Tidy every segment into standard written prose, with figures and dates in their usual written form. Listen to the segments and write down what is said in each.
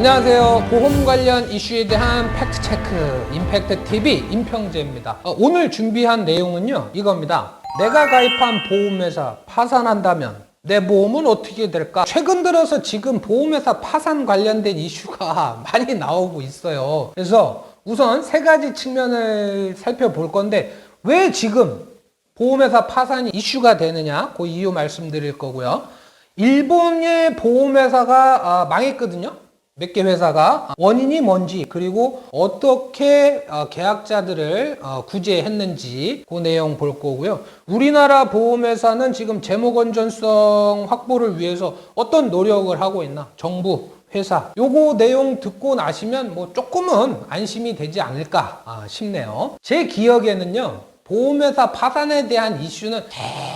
안녕하세요. 보험 관련 이슈에 대한 팩트체크 임팩트TV 임평재입니다. 오늘 준비한 내용은요, 이겁니다. 내가 가입한 보험회사 파산한다면 내 보험은 어떻게 될까? 최근 들어서 지금 보험회사 파산 관련된 이슈가 많이 나오고 있어요. 그래서 우선 세 가지 측면을 살펴볼 건데, 왜 지금 보험회사 파산이 이슈가 되느냐, 그 이유 말씀드릴 거고요. 일본의 보험회사가 망했거든요. 몇 개 회사가. 원인이 뭔지, 그리고 어떻게 계약자들을 구제했는지 그 내용 볼 거고요. 우리나라 보험회사는 지금 재무 건전성 확보를 위해서 어떤 노력을 하고 있나? 정부, 회사. 요거 내용 듣고 나시면 뭐 조금은 안심이 되지 않을까 싶네요. 제 기억에는요, 보험회사 파산에 대한 이슈는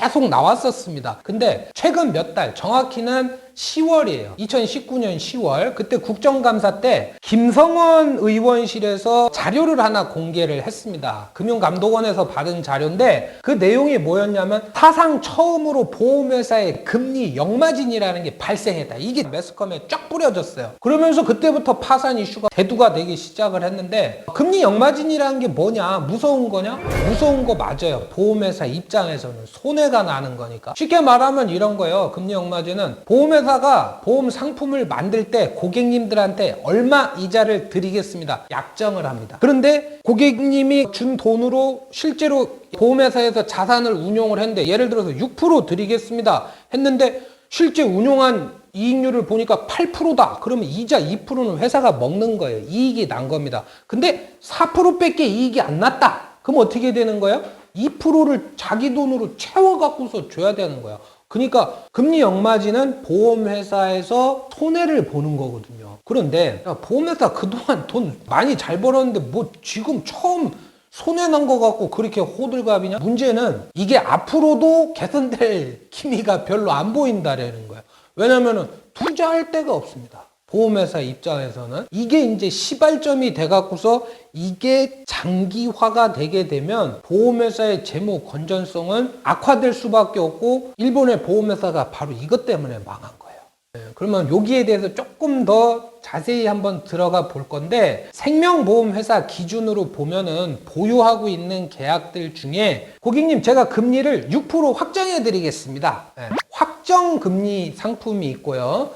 계속 나왔었습니다. 근데 최근 몇 달, 정확히는 10월이에요. 2019년 10월. 그때 국정감사 때 김성원 의원실에서 자료를 하나 공개를 했습니다. 금융감독원에서 받은 자료인데, 그 내용이 뭐였냐면 사상 처음으로 보험회사의 금리 역마진이라는 게 발생했다. 이게 매스컴에 쫙 뿌려졌어요. 그러면서 그때부터 파산 이슈가 대두가 되기 시작을 했는데, 금리 역마진이라는 게 뭐냐? 무서운 거냐? 무서운 거 맞아요. 보험회사 입장에서는 손해가 나는 거니까. 쉽게 말하면 이런 거예요. 금리 역마진은 보험회사가 보험 상품을 만들 때 고객님들한테 얼마 이자를 드리겠습니다, 약정을 합니다. 그런데 고객님이 준 돈으로 실제로 보험회사에서 자산을 운용을 했는데, 예를 들어서 6% 드리겠습니다 했는데 실제 운용한 이익률을 보니까 8%다. 그러면 이자 2%는 회사가 먹는 거예요. 이익이 난 겁니다. 근데 4%밖에 이익이 안 났다. 그럼 어떻게 되는 거예요? 2%를 자기 돈으로 채워갖고서 줘야 되는 거예요. 그러니까 금리 역마진은 보험회사에서 손해를 보는 거거든요. 그런데 보험회사 그동안 돈 많이 잘 벌었는데 뭐 지금 처음 손해 난 거 같고 그렇게 호들갑이냐? 문제는 이게 앞으로도 개선될 기미가 별로 안 보인다라는 거예요. 왜냐면은 투자할 데가 없습니다. 보험회사 입장에서는 이게 이제 시발점이 돼갖고서 이게 장기화가 되게 되면 보험회사의 재무 건전성은 악화될 수밖에 없고, 일본의 보험회사가 바로 이것 때문에 망한 거예요. 그러면 여기에 대해서 조금 더 자세히 한번 들어가 볼 건데, 생명보험회사 기준으로 보면은 보유하고 있는 계약들 중에 고객님 제가 금리를 6% 확정해 드리겠습니다. 확정금리 상품이 있고요.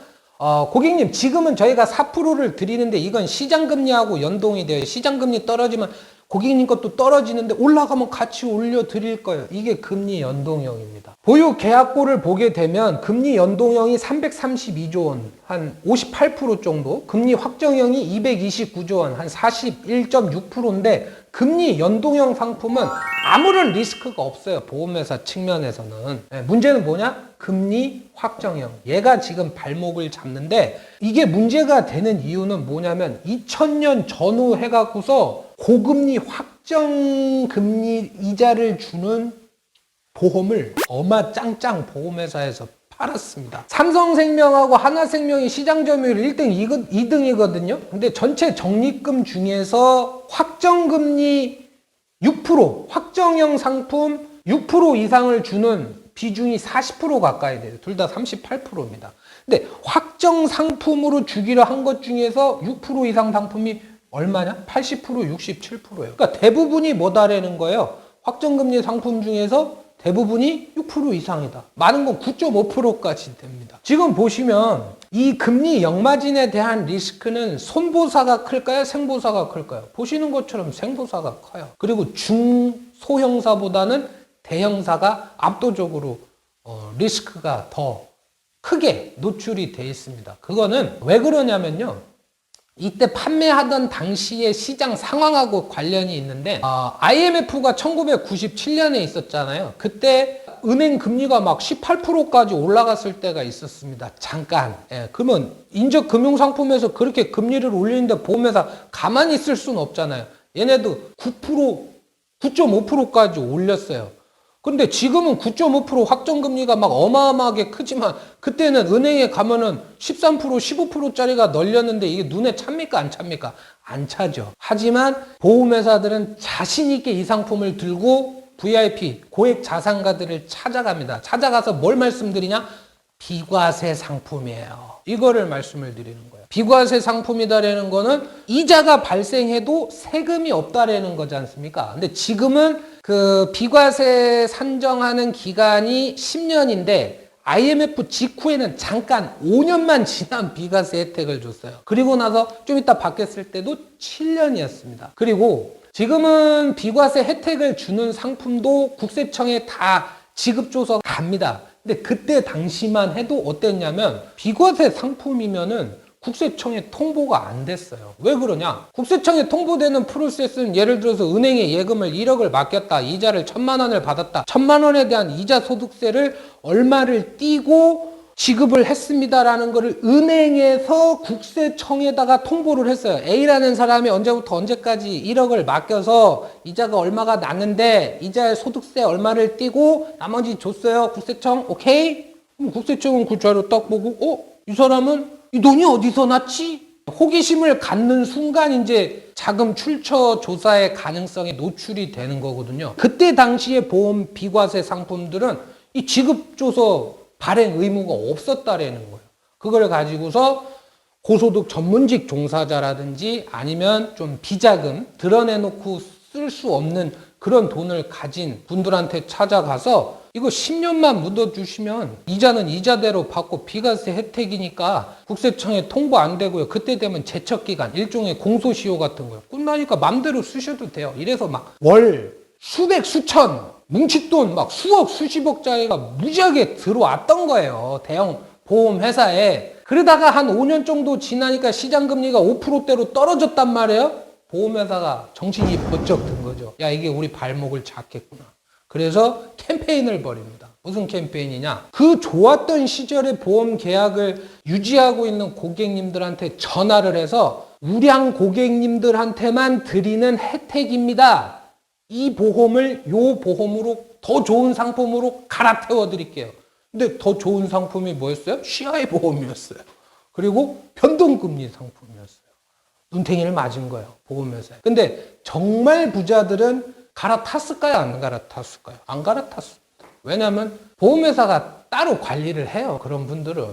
고객님 지금은 저희가 4%를 드리는데 이건 시장금리하고 연동이 돼요. 시장금리 떨어지면 고객님 것도 떨어지는데 올라가면 같이 올려드릴 거예요. 이게 금리 연동형입니다. 보유 계약고를 보게 되면 금리 연동형이 332조 원, 한 58% 정도, 금리 확정형이 229조 원, 한 41.6%인데 금리 연동형 상품은 아무런 리스크가 없어요. 보험회사 측면에서는. 문제는 뭐냐? 금리 확정형. 얘가 지금 발목을 잡는데, 이게 문제가 되는 이유는 뭐냐면 2000년 전후 해갖고서 고금리 확정금리 이자를 주는 보험을 어마짱짱 보험회사에서 팔았습니다. 삼성생명하고 하나생명이 시장 점유율 1등, 2등이거든요. 근데 전체 적립금 중에서 확정금리 6%, 확정형 상품 6% 이상을 주는 비중이 40% 가까이 돼요. 둘 다 38%입니다. 근데 확정 상품으로 주기로 한 것 중에서 6% 이상 상품이 얼마냐? 80%, 67%예요. 그러니까 대부분이 뭐다라는 거예요. 확정금리 상품 중에서 대부분이 6% 이상이다. 많은 건 9.5%까지 됩니다. 지금 보시면 이 금리 역마진에 대한 리스크는 손보사가 클까요? 생보사가 클까요? 보시는 것처럼 생보사가 커요. 그리고 중소형사보다는 대형사가 압도적으로 리스크가 더 크게 노출이 돼 있습니다. 그거는 왜 그러냐면요, 이때 판매하던 당시의 시장 상황하고 관련이 있는데, IMF가 1997년에 있었잖아요. 그때 은행 금리가 막 18%까지 올라갔을 때가 있었습니다. 잠깐. 그러면 인적 금융상품에서 그렇게 금리를 올리는데 보험회사 가만히 있을 수는 없잖아요. 얘네도 9%, 9.5%까지 올렸어요. 근데 지금은 9.5% 확정금리가 막 어마어마하게 크지만, 그때는 은행에 가면은 13%, 15%짜리가 널렸는데 이게 눈에 찹니까? 안 찹니까? 안 차죠. 하지만 보험회사들은 자신있게 이 상품을 들고 VIP, 고액 자산가들을 찾아갑니다. 찾아가서 뭘 말씀드리냐? 비과세 상품이에요. 이거를 말씀을 드리는 거예요. 비과세 상품이다라는 거는 이자가 발생해도 세금이 없다라는 거지 않습니까? 근데 지금은 그 비과세 산정하는 기간이 10년인데 IMF 직후에는 잠깐 5년만 지난 비과세 혜택을 줬어요. 그리고 나서 좀 이따 바뀌었을 때도 7년이었습니다. 그리고 지금은 비과세 혜택을 주는 상품도 국세청에 다 지급줘서 갑니다. 근데 그때 당시만 해도 어땠냐면 비과세 상품이면은 국세청에 통보가 안 됐어요. 왜 그러냐? 국세청에 통보되는 프로세스는 예를 들어서 은행에 예금을 1억을 맡겼다. 이자를 1,000만 원을 받았다. 1,000만 원에 대한 이자 소득세를 얼마를 띄고 지급을 했습니다라는 거를 은행에서 국세청에다가 통보를 했어요. A라는 사람이 언제부터 언제까지 1억을 맡겨서 이자가 얼마가 났는데 이자의 소득세 얼마를 띄고 나머지 줬어요. 국세청 오케이? 그럼 국세청은 그 자료 딱 보고 이 사람은 이 돈이 어디서 났지? 호기심을 갖는 순간 이제 자금 출처 조사의 가능성에 노출이 되는 거거든요. 그때 당시에 보험 비과세 상품들은 이 지급조서 발행 의무가 없었다라는 거예요. 그걸 가지고서 고소득 전문직 종사자라든지 아니면 좀 비자금 드러내놓고 쓸 수 없는 그런 돈을 가진 분들한테 찾아가서 이거 10년만 묻어주시면 이자는 이자대로 받고 비과세 혜택이니까 국세청에 통보 안 되고요. 그때 되면 제척기간 일종의 공소시효 같은 거예요. 끝나니까 맘대로 쓰셔도 돼요. 이래서 막 월 수백 수천 뭉칫돈 막 수억 수십억짜리가 무지하게 들어왔던 거예요. 대형 보험회사에. 그러다가 한 5년 정도 지나니까 시장금리가 5%대로 떨어졌단 말이에요. 보험회사가 정신이 번쩍 든 거죠. 야, 이게 우리 발목을 잡겠구나. 그래서 캠페인을 벌입니다. 무슨 캠페인이냐? 그 좋았던 시절의 보험 계약을 유지하고 있는 고객님들한테 전화를 해서 우량 고객님들한테만 드리는 혜택입니다. 이 보험을 요 보험으로 더 좋은 상품으로 갈아태워 드릴게요. 근데 더 좋은 상품이 뭐였어요? CI 보험이었어요. 그리고 변동금리 상품이었어요. 눈탱이를 맞은 거예요. 보험회사에. 근데 정말 부자들은 갈아탔을까요? 안 갈아탔을까요? 안 갈아탔습니다. 왜냐하면 보험회사가 따로 관리를 해요. 그런 분들은.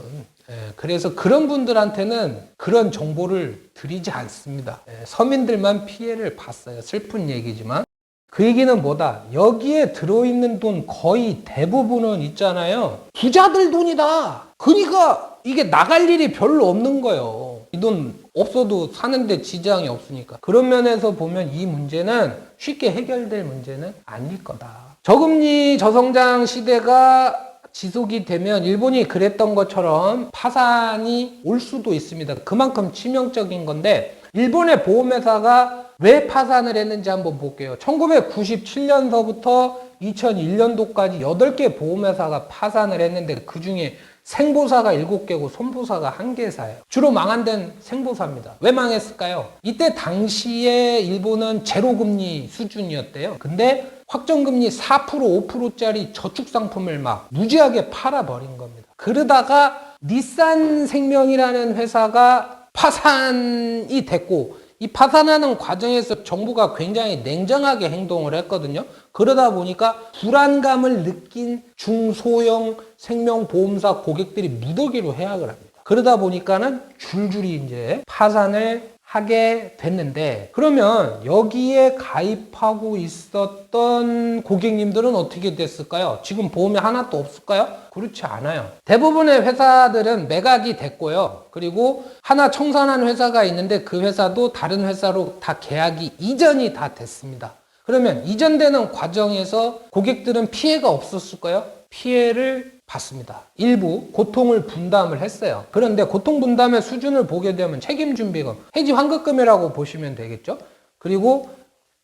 그래서 그런 분들한테는 그런 정보를 드리지 않습니다. 서민들만 피해를 봤어요. 슬픈 얘기지만. 그 얘기는 뭐다? 여기에 들어있는 돈 거의 대부분은 있잖아요. 부자들 돈이다. 그러니까 이게 나갈 일이 별로 없는 거예요. 이 돈 없어도 사는데 지장이 없으니까. 그런 면에서 보면 이 문제는 쉽게 해결될 문제는 아닐 거다. 저금리 저성장 시대가 지속이 되면 일본이 그랬던 것처럼 파산이 올 수도 있습니다. 그만큼 치명적인 건데 일본의 보험회사가 왜 파산을 했는지 한번 볼게요. 1997년서부터 2001년도까지 8개 보험회사가 파산을 했는데 그중에 생보사가 7개고 손보사가 1개사예요. 주로 망한 데는 생보사입니다. 왜 망했을까요? 이때 당시에 일본은 제로금리 수준이었대요. 근데 확정금리 4%, 5%짜리 저축상품을 막 무지하게 팔아버린 겁니다. 그러다가 닛산생명이라는 회사가 파산이 됐고 이 파산하는 과정에서 정부가 굉장히 냉정하게 행동을 했거든요. 그러다 보니까 불안감을 느낀 중소형 생명보험사 고객들이 무더기로 해약을 합니다. 그러다 보니까는 줄줄이 이제 파산을 하게 됐는데 그러면 여기에 가입하고 있었던 고객님들은 어떻게 됐을까요? 지금 보험이 하나도 없을까요? 그렇지 않아요. 대부분의 회사들은 매각이 됐고요. 그리고 하나 청산한 회사가 있는데 그 회사도 다른 회사로 다 계약이 이전이 다 됐습니다. 그러면 이전되는 과정에서 고객들은 피해가 없었을까요? 피해를 받습니다. 일부 고통을 분담을 했어요. 그런데 고통 분담의 수준을 보게 되면 책임준비금, 해지 환급금이라고 보시면 되겠죠. 그리고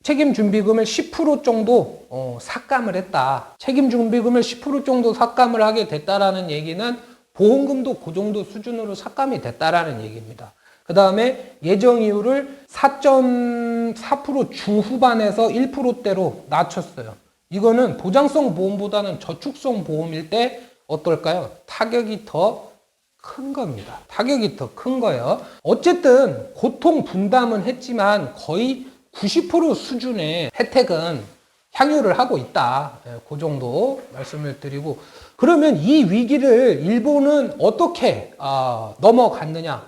책임준비금을 10% 정도 삭감을 했다. 책임준비금을 10% 정도 삭감을 하게 됐다라는 얘기는 보험금도 그 정도 수준으로 삭감이 됐다라는 얘기입니다. 그 다음에 예정이율을 4.4% 중후반에서 1%대로 낮췄어요. 이거는 보장성 보험보다는 저축성 보험일 때 어떨까요? 타격이 더 큰 겁니다. 타격이 더 큰 거예요. 어쨌든 고통 분담은 했지만 거의 90% 수준의 혜택은 향유를 하고 있다. 그 정도 말씀을 드리고 그러면 이 위기를 일본은 어떻게 넘어갔느냐?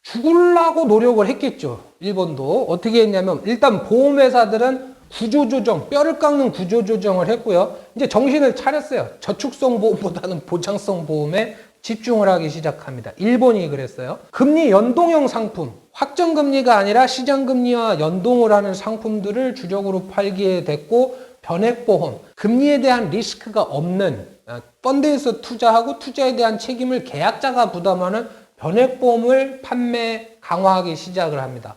죽으려고 노력을 했겠죠. 일본도. 어떻게 했냐면 일단 보험회사들은 구조조정, 뼈를 깎는 구조조정을 했고요. 이제 정신을 차렸어요. 저축성 보험보다는 보장성 보험에 집중을 하기 시작합니다. 일본이 그랬어요. 금리 연동형 상품, 확정금리가 아니라 시장금리와 연동을 하는 상품들을 주력으로 팔게 됐고, 변액보험, 금리에 대한 리스크가 없는 펀드에서 투자하고 투자에 대한 책임을 계약자가 부담하는 변액보험을 판매 강화하기 시작을 합니다.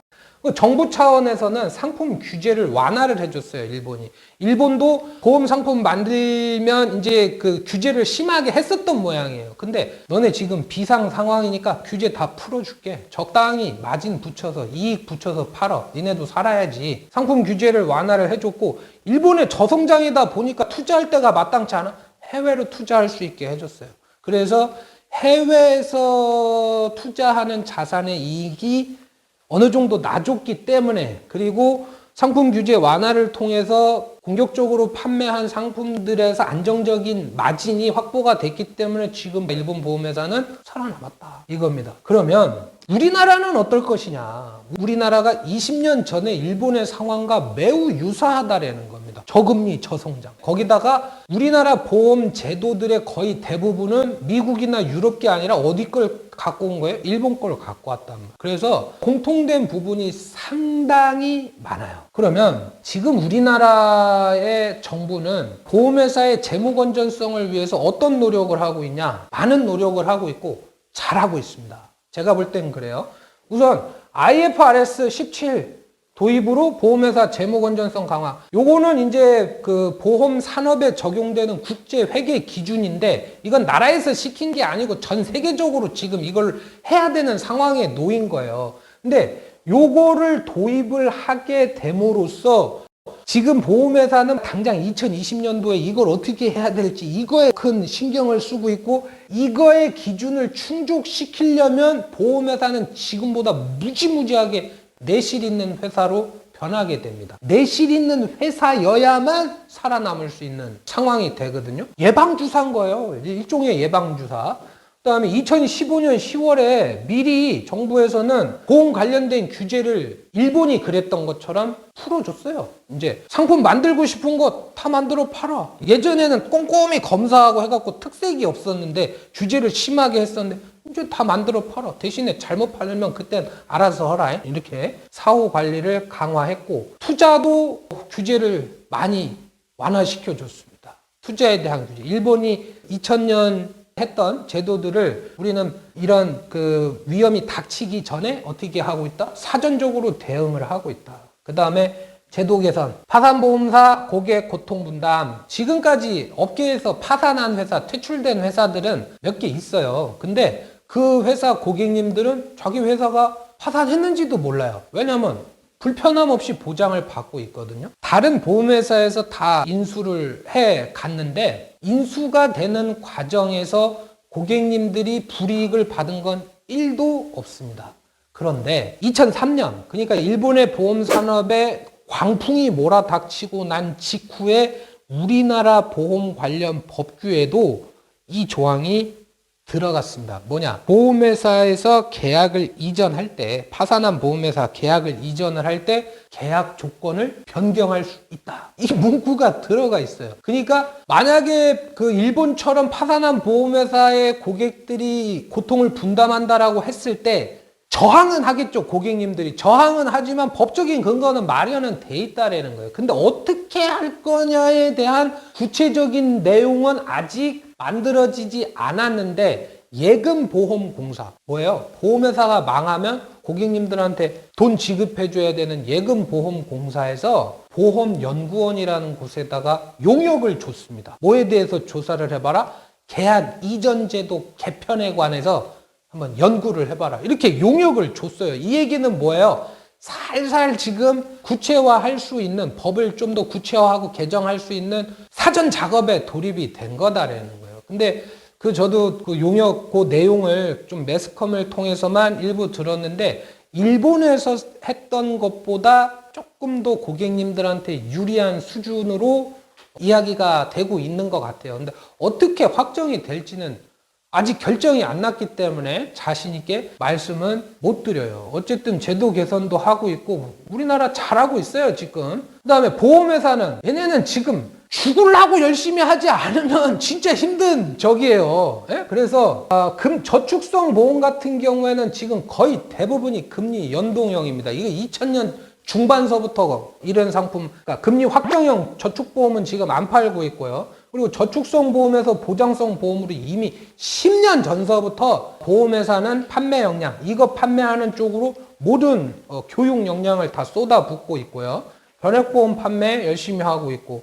정부 차원에서는 상품 규제를 완화를 해줬어요, 일본이. 일본도 보험 상품 만들면 이제 그 규제를 심하게 했었던 모양이에요. 근데 너네 지금 비상 상황이니까 규제 다 풀어줄게. 적당히 마진 붙여서, 이익 붙여서 팔어. 니네도 살아야지. 상품 규제를 완화를 해줬고, 일본의 저성장이다 보니까 투자할 때가 마땅치 않아. 해외로 투자할 수 있게 해줬어요. 그래서 해외에서 투자하는 자산의 이익이 어느 정도 나줬기 때문에, 그리고 상품 규제 완화를 통해서 공격적으로 판매한 상품들에서 안정적인 마진이 확보가 됐기 때문에 지금 일본 보험회사는 살아남았다 이겁니다. 그러면 우리나라는 어떨 것이냐? 우리나라가 20년 전에 일본의 상황과 매우 유사하다라는 겁니다. 저금리, 저성장. 거기다가 우리나라 보험 제도들의 거의 대부분은 미국이나 유럽 게 아니라 어디 걸 갖고 온 거예요? 일본 걸 갖고 왔단 말이에요. 그래서 공통된 부분이 상당히 많아요. 그러면 지금 우리나라의 정부는 보험회사의 재무 건전성을 위해서 어떤 노력을 하고 있냐? 많은 노력을 하고 있고 잘하고 있습니다. 제가 볼 땐 그래요. 우선 IFRS 17 도입으로 보험회사 재무 건전성 강화. 요거는 이제 그 보험 산업에 적용되는 국제 회계 기준인데, 이건 나라에서 시킨 게 아니고 전 세계적으로 지금 이걸 해야 되는 상황에 놓인 거예요. 근데 요거를 도입을 하게 됨으로써 지금 보험회사는 당장 2020년도에 이걸 어떻게 해야 될지 이거에 큰 신경을 쓰고 있고, 이거의 기준을 충족시키려면 보험회사는 지금보다 무지무지하게 내실 있는 회사로 변하게 됩니다. 내실 있는 회사여야만 살아남을 수 있는 상황이 되거든요. 예방주사인 거예요. 일종의 예방주사. 그 다음에 2015년 10월에 미리 정부에서는 보험 관련된 규제를 일본이 그랬던 것처럼 풀어줬어요. 이제 상품 만들고 싶은 거 다 만들어 팔아. 예전에는 꼼꼼히 검사하고 해갖고 특색이 없었는데 규제를 심하게 했었는데 이제 다 만들어 팔아. 대신에 잘못 팔면 그땐 알아서 하라. 이렇게 사후 관리를 강화했고, 투자도 규제를 많이 완화시켜 줬습니다. 투자에 대한 규제. 일본이 2000년 했던 제도들을 우리는 이런 그 위험이 닥치기 전에 어떻게 하고 있다? 사전적으로 대응을 하고 있다. 그 다음에 제도 개선, 파산보험사 고객 고통분담. 지금까지 업계에서 파산한 회사, 퇴출된 회사들은 몇 개 있어요. 근데 그 회사 고객님들은 자기 회사가 파산했는지도 몰라요. 왜냐면 불편함 없이 보장을 받고 있거든요. 다른 보험회사에서 다 인수를 해 갔는데, 인수가 되는 과정에서 고객님들이 불이익을 받은 건 1도 없습니다. 그런데 2003년, 그러니까 일본의 보험 산업에 광풍이 몰아닥치고 난 직후에 우리나라 보험 관련 법규에도 이 조항이 들어갔습니다. 뭐냐? 보험회사에서 계약을 이전할 때, 파산한 보험회사 계약을 이전을 할 때 계약 조건을 변경할 수 있다. 이 문구가 들어가 있어요. 그러니까 만약에 그 일본처럼 파산한 보험회사의 고객들이 고통을 분담한다라고 했을 때 저항은 하겠죠. 고객님들이 저항은 하지만 법적인 근거는 마련은 돼 있다라는 거예요. 근데 어떻게 할 거냐에 대한 구체적인 내용은 아직 만들어지지 않았는데, 예금보험공사, 뭐예요? 보험회사가 망하면 고객님들한테 돈 지급해줘야 되는 예금보험공사에서 보험연구원이라는 곳에다가 용역을 줬습니다. 뭐에 대해서 조사를 해봐라? 계약 이전제도 개편에 관해서 한번 연구를 해봐라. 이렇게 용역을 줬어요. 이 얘기는 뭐예요? 살살 지금 구체화할 수 있는, 법을 좀 더 구체화하고 개정할 수 있는 사전 작업에 돌입이 된 거다라는 거예요. 근데 저도 그 용역 그 내용을 좀 매스컴을 통해서만 일부 들었는데, 일본에서 했던 것보다 조금 더 고객님들한테 유리한 수준으로 이야기가 되고 있는 것 같아요. 근데 어떻게 확정이 될지는 아직 결정이 안 났기 때문에 자신 있게 말씀은 못 드려요. 어쨌든 제도 개선도 하고 있고 우리나라 잘하고 있어요, 지금. 그다음에 보험회사는 얘네는 지금 죽으려고 열심히 하지 않으면 진짜 힘든 적이에요. 예? 그래서 저축성 보험 같은 경우에는 지금 거의 대부분이 금리 연동형입니다. 이게 2000년 중반서부터 이런 상품, 그러니까 금리 확정형 저축보험은 지금 안 팔고 있고요. 그리고 저축성 보험에서 보장성 보험으로 이미 10년 전서부터 보험회사는 판매 역량, 이거 판매하는 쪽으로 모든 교육 역량을 다 쏟아붓고 있고요. 변액보험 판매 열심히 하고 있고,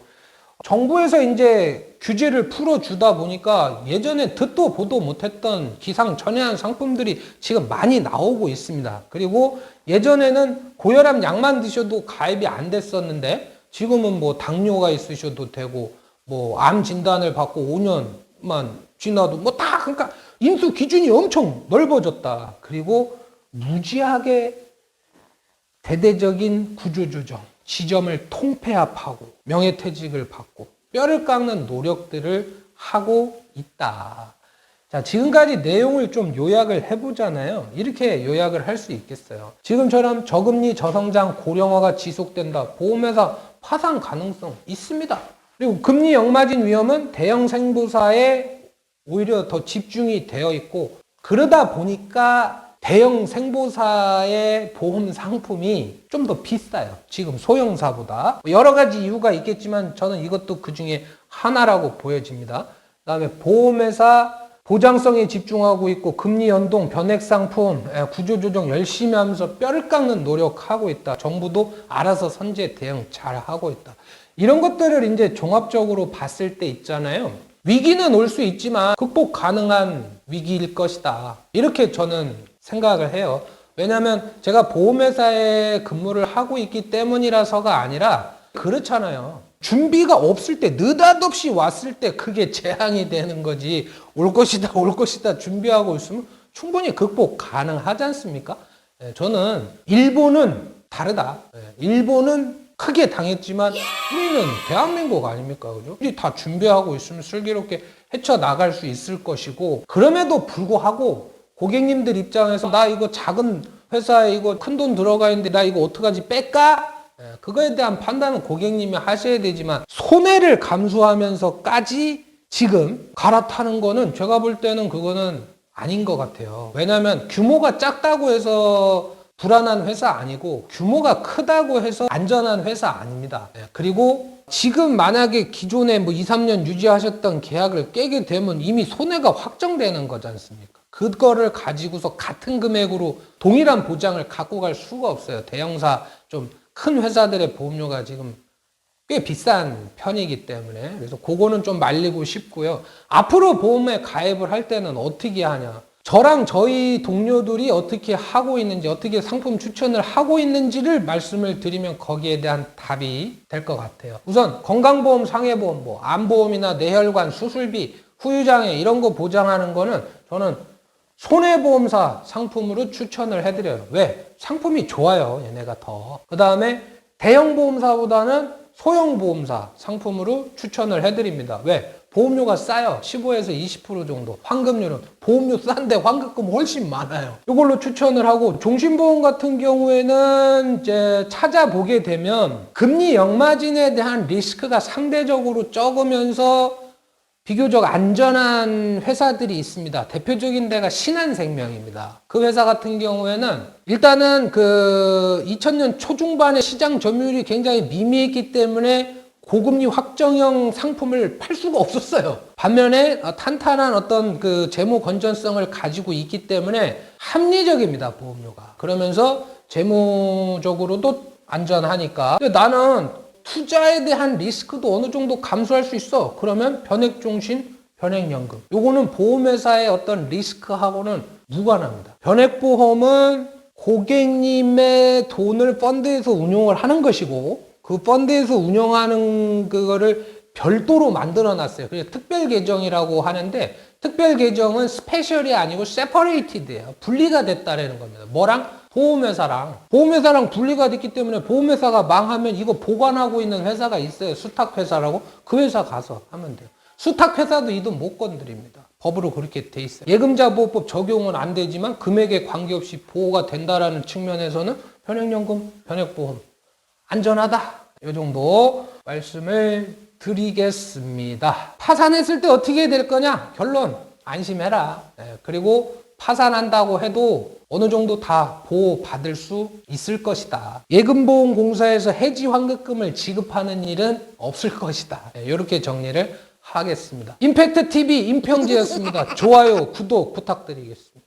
정부에서 이제 규제를 풀어주다 보니까 예전에 듣도 보도 못했던 기상천외한 상품들이 지금 많이 나오고 있습니다. 그리고 예전에는 고혈압 약만 드셔도 가입이 안 됐었는데 지금은 뭐 당뇨가 있으셔도 되고 뭐 암 진단을 받고 5년만 지나도 뭐 다 그러니까 인수 기준이 엄청 넓어졌다. 그리고 무지하게 대대적인 구조조정, 지점을 통폐합하고 명예퇴직을 받고 뼈를 깎는 노력들을 하고 있다. 자, 지금까지 내용을 좀 요약을 해보잖아요. 이렇게 요약을 할 수 있겠어요. 지금처럼 저금리, 저성장, 고령화가 지속된다. 보험회사 파산 가능성 있습니다. 그리고 금리 역마진 위험은 대형 생보사에 오히려 더 집중이 되어 있고, 그러다 보니까 대형 생보사의 보험 상품이 좀 더 비싸요. 지금 소형사보다. 여러 가지 이유가 있겠지만 저는 이것도 그 중에 하나라고 보여집니다. 그 다음에 보험회사 보장성에 집중하고 있고 금리 연동, 변액 상품, 구조조정 열심히 하면서 뼈를 깎는 노력하고 있다. 정부도 알아서 선제 대응 잘 하고 있다. 이런 것들을 이제 종합적으로 봤을 때 있잖아요. 위기는 올 수 있지만 극복 가능한 위기일 것이다. 이렇게 저는 생각을 해요. 왜냐하면 제가 보험회사에 근무를 하고 있기 때문이라서가 아니라 그렇잖아요. 준비가 없을 때, 느닷없이 왔을 때 그게 재앙이 되는 거지. 올 것이다 준비하고 있으면 충분히 극복 가능하지 않습니까? 저는 일본은 다르다. 일본은 크게 당했지만 우리는 대한민국 아닙니까? 그죠? 우리 다 준비하고 있으면 슬기롭게 헤쳐나갈 수 있을 것이고, 그럼에도 불구하고 고객님들 입장에서 나 이거 작은 회사에 이거 큰 돈 들어가 있는데 나 이거 어떡하지 뺄까? 그거에 대한 판단은 고객님이 하셔야 되지만 손해를 감수하면서까지 지금 갈아타는 거는 제가 볼 때는 그거는 아닌 것 같아요. 왜냐하면 규모가 작다고 해서 불안한 회사 아니고 규모가 크다고 해서 안전한 회사 아닙니다. 그리고 지금 만약에 기존에 뭐 2, 3년 유지하셨던 계약을 깨게 되면 이미 손해가 확정되는 거지 않습니까? 그거를 가지고서 같은 금액으로 동일한 보장을 갖고 갈 수가 없어요. 대형사 좀 큰 회사들의 보험료가 지금 꽤 비싼 편이기 때문에. 그래서 그거는 좀 말리고 싶고요. 앞으로 보험에 가입을 할 때는 어떻게 하냐. 저랑 저희 동료들이 어떻게 하고 있는지, 어떻게 상품 추천을 하고 있는지를 말씀을 드리면 거기에 대한 답이 될 것 같아요. 우선 건강보험, 상해보험, 뭐 암보험이나 뇌혈관, 수술비, 후유장애 이런 거 보장하는 거는 저는 손해보험사 상품으로 추천을 해드려요. 왜? 상품이 좋아요. 얘네가 더. 그 다음에 대형보험사보다는 소형보험사 상품으로 추천을 해드립니다. 왜? 보험료가 싸요. 15에서 20% 정도. 환급률은 보험료 싼데 환급금 훨씬 많아요. 이걸로 추천을 하고, 종신보험 같은 경우에는 이제 찾아보게 되면 금리 역마진에 대한 리스크가 상대적으로 적으면서 비교적 안전한 회사들이 있습니다. 대표적인 데가 신한생명입니다. 그 회사 같은 경우에는 일단은 그 2000년 초중반에 시장 점유율이 굉장히 미미했기 때문에 고금리 확정형 상품을 팔 수가 없었어요. 반면에 탄탄한 어떤 그 재무 건전성을 가지고 있기 때문에 합리적입니다, 보험료가. 그러면서 재무적으로도 안전하니까. 근데 나는 투자에 대한 리스크도 어느 정도 감수할 수 있어. 그러면 변액종신, 변액연금. 요거는 보험회사의 어떤 리스크하고는 무관합니다. 변액보험은 고객님의 돈을 펀드에서 운용을 하는 것이고, 그 펀드에서 운영하는 그거를 별도로 만들어 놨어요. 그래서 특별 계정이라고 하는데, 특별 계정은 스페셜이 아니고 세퍼레이티드예요. 분리가 됐다라는 겁니다. 뭐랑? 보험회사랑 분리가 됐기 때문에 보험회사가 망하면 이거 보관하고 있는 회사가 있어요. 수탁회사라고. 그 회사 가서 하면 돼요. 수탁회사도 이 돈 못 건드립니다. 법으로 그렇게 돼 있어요. 예금자보호법 적용은 안 되지만 금액에 관계없이 보호가 된다라는 측면에서는 변액연금, 변액보험 안전하다. 이 정도 말씀을 드리겠습니다. 파산했을 때 어떻게 될 거냐? 결론 안심해라. 그리고 파산한다고 해도 어느 정도 다 보호받을 수 있을 것이다. 예금보험공사에서 해지 환급금을 지급하는 일은 없을 것이다. 이렇게 정리를 하겠습니다. 임팩트 TV 임평재였습니다. 좋아요, 구독 부탁드리겠습니다.